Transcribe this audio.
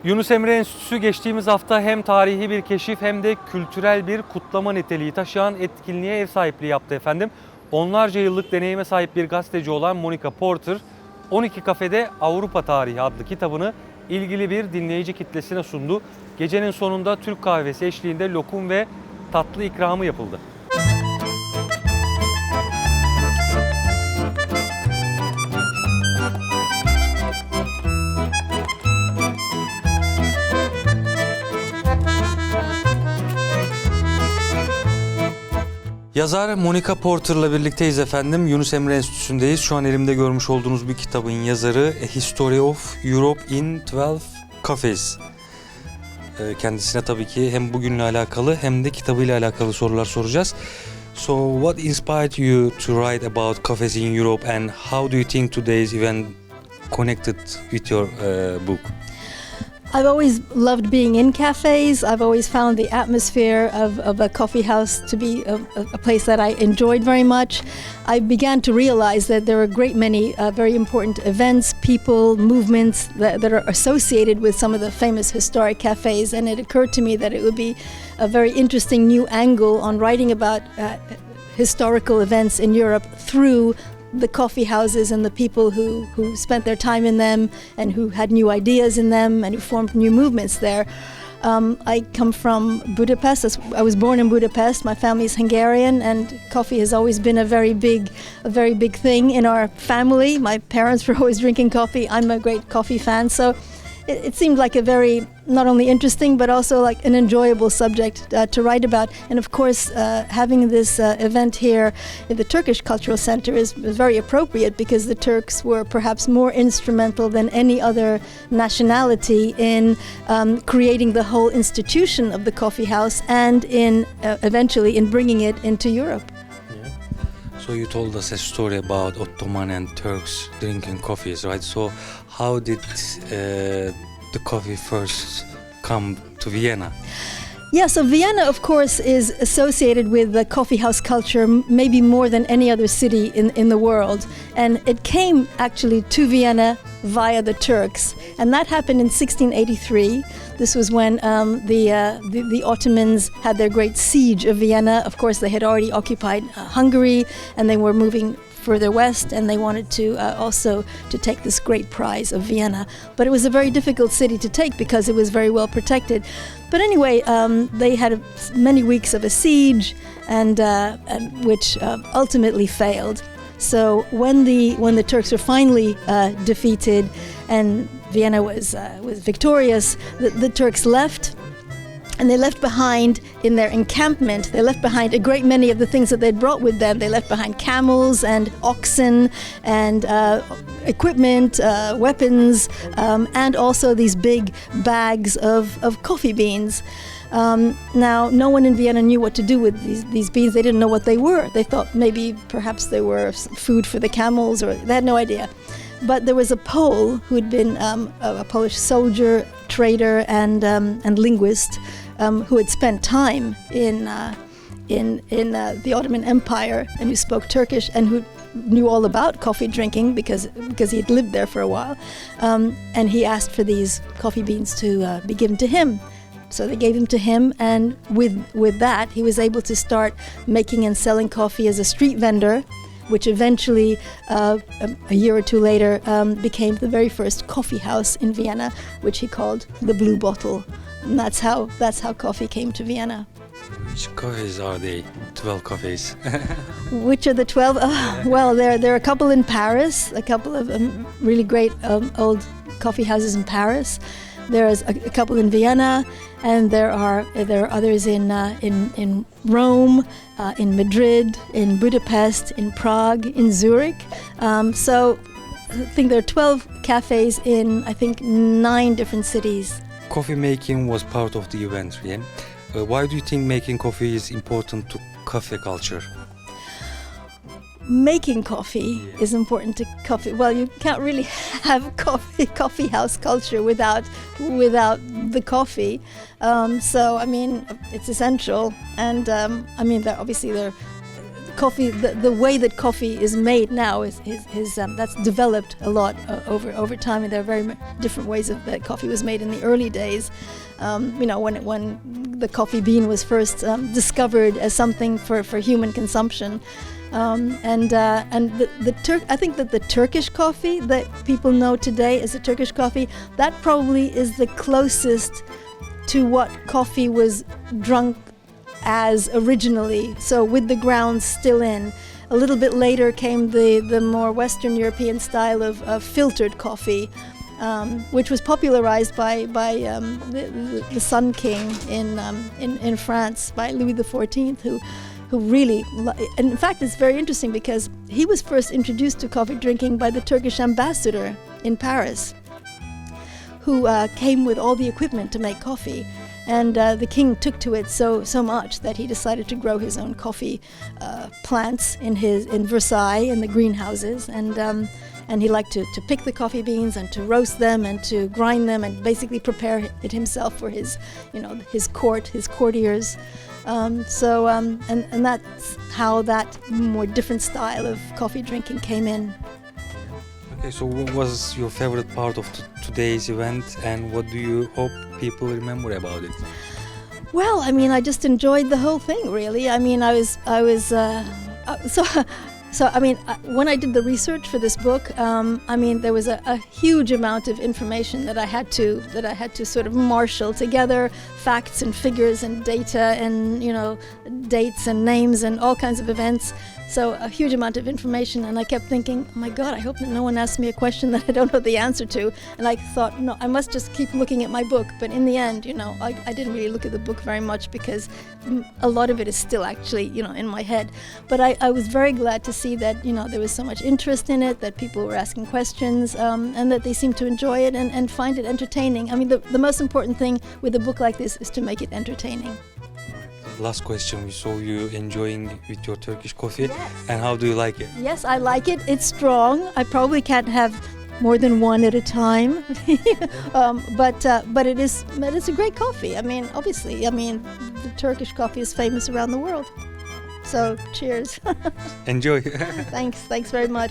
Yunus Emre Enstitüsü geçtiğimiz hafta hem tarihi bir keşif hem de kültürel bir kutlama niteliği taşıyan etkinliğe ev sahipliği yaptı efendim. Onlarca yıllık deneyime sahip bir gazeteci olan Monica Porter, 12 Kafede Avrupa Tarihi adlı kitabını ilgili bir dinleyici kitlesine sundu. Gecenin sonunda Türk Kahvesi eşliğinde lokum ve tatlı ikramı yapıldı. Yazar Monica Porter'la birlikteyiz efendim. Yunus Emre Enstitüsü'ndeyiz. Şu an elimde görmüş olduğunuz bir kitabın yazarı A History of Europe in 12 Cafes. Kendisine tabii ki hem bugünle alakalı hem de kitabıyla alakalı sorular soracağız. So what inspired you to write about cafes in Europe and how do you think today's event connected with your book? I've always loved being in cafes. I've always found the atmosphere of a coffee house to be a place that I enjoyed very much. I began to realize that there are a great many very important events, people, movements that are associated with some of the famous historic cafes, and it occurred to me that it would be a very interesting new angle on writing about historical events in Europe through the coffee houses and the people who spent their time in them and who had new ideas in them and who formed new movements there. I come from Budapest. I was born in Budapest. My family is Hungarian, and coffee has always been a very big thing in our family. My parents were always drinking coffee. I'm a great coffee fan, so it seemed like a very not only interesting but also like an enjoyable subject to write about. And of course, having this event here at the Turkish Cultural Center is very appropriate because the Turks were perhaps more instrumental than any other nationality in creating the whole institution of the coffee house and in eventually in bringing it into Europe. So you told us a story about Ottoman and Turks drinking coffees, right? So how did the coffee first come to Vienna? Yeah, so Vienna, of course, is associated with the coffee house culture maybe more than any other city in the world. And it came actually to Vienna via the Turks. And that happened in 1683. This was when the Ottomans had their great siege of Vienna. Of course, they had already occupied Hungary, and they were moving further west, and they wanted to also to take this great prize of Vienna. But it was a very difficult city to take because it was very well protected. But anyway, they had many weeks of a siege, and which ultimately failed. So when the Turks were finally defeated and Vienna was victorious, the Turks left. And they left behind in their encampment, they left behind a great many of the things that they'd brought with them. They left behind camels and oxen and equipment, weapons, and also these big bags of coffee beans. Now, no one in Vienna knew what to do with these beans. They didn't know what they were. They thought maybe perhaps they were food for the camels, or they had no idea. But there was a Pole who had been a Polish soldier, trader, and linguist who had spent time in the Ottoman Empire and who spoke Turkish and who knew all about coffee drinking because he had lived there for a while. And he asked for these coffee beans to be given to him. So they gave them to him, and with that, he was able to start making and selling coffee as a street vendor, which eventually, a year or two later, became the very first coffee house in Vienna, which he called the Blue Bottle. And that's how coffee came to Vienna. Which cafes are they? 12 cafes. Which are the 12? Well, there are a couple in Paris, a couple of really great old coffee houses in Paris. There's a couple in Vienna, and there are others in Rome, in Madrid, in Budapest, in Prague, in Zurich. So I think there are 12 cafes in, I think, 9 different cities. Coffee making was part of the event, yeah? Why do you think making coffee is important to cafe culture? Making coffee is important to coffee. Well, you can't really have coffee house culture without the coffee. So I mean, it's essential. And I mean, obviously, coffee, the way that coffee is made now is that's developed a lot over time, and there are very different ways that coffee was made in the early days. When the coffee bean was first discovered as something for human consumption. I think that the Turkish coffee that people know today as the Turkish coffee, that probably is the closest to what coffee was drunk as originally, so with the grounds still in. A little bit later came the more Western European style of filtered coffee, which was popularized by the Sun King in France, by Louis XIV, who really, and in fact it's very interesting because he was first introduced to coffee drinking by the Turkish ambassador in Paris, who came with all the equipment to make coffee. And the king took to it so much that he decided to grow his own coffee plants in Versailles in the greenhouses, and he liked to pick the coffee beans and to roast them and to grind them and basically prepare it himself for his courtiers. And that's how that more different style of coffee drinking came in. Okay, so what was your favorite part of today's event, and what do you hope people remember about it? Well, I mean, I just enjoyed the whole thing, really. I mean, when I did the research for this book, there was a huge amount of information that I had to sort of marshal together, facts and figures and data and dates and names and all kinds of events. So a huge amount of information, and I kept thinking, oh my God, I hope that no one asks me a question that I don't know the answer to. And I thought, no, I must just keep looking at my book. But in the end, I didn't really look at the book very much because a lot of it is still actually, in my head. But I was very glad to see that, there was so much interest in it, that people were asking questions, and that they seemed to enjoy it and find it entertaining. I mean, the most important thing with a book like this is to make it entertaining. Last question, we saw you enjoying with your Turkish coffee, and how do you like it? Yes, I like it. It's strong. I probably can't have more than one at a time, but it's a great coffee. I mean, obviously, the Turkish coffee is famous around the world. So, cheers. Enjoy. Thanks very much.